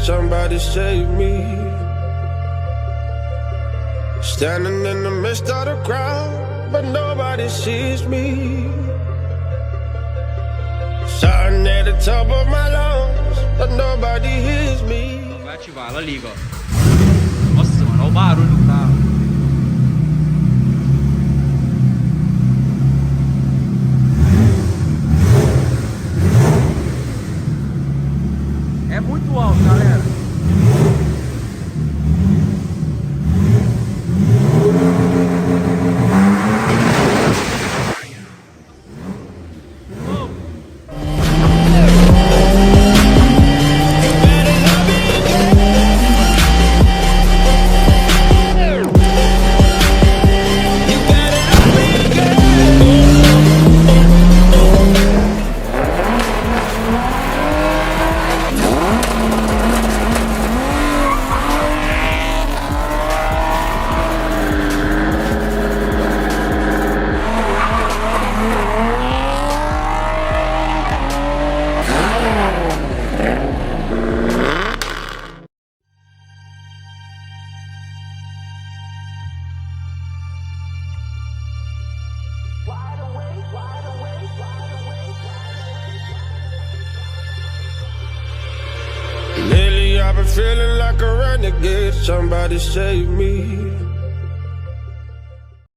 somebody save me. Standing in the midst of the crowd, but nobody sees me. Shouting at the top of my lungs, but nobody hears me. Vai ativar, ela liga, ó. Nossa, mano, olha o barulho do carro. É muito alto, galera. Lately I've been feeling like a renegade, somebody save me.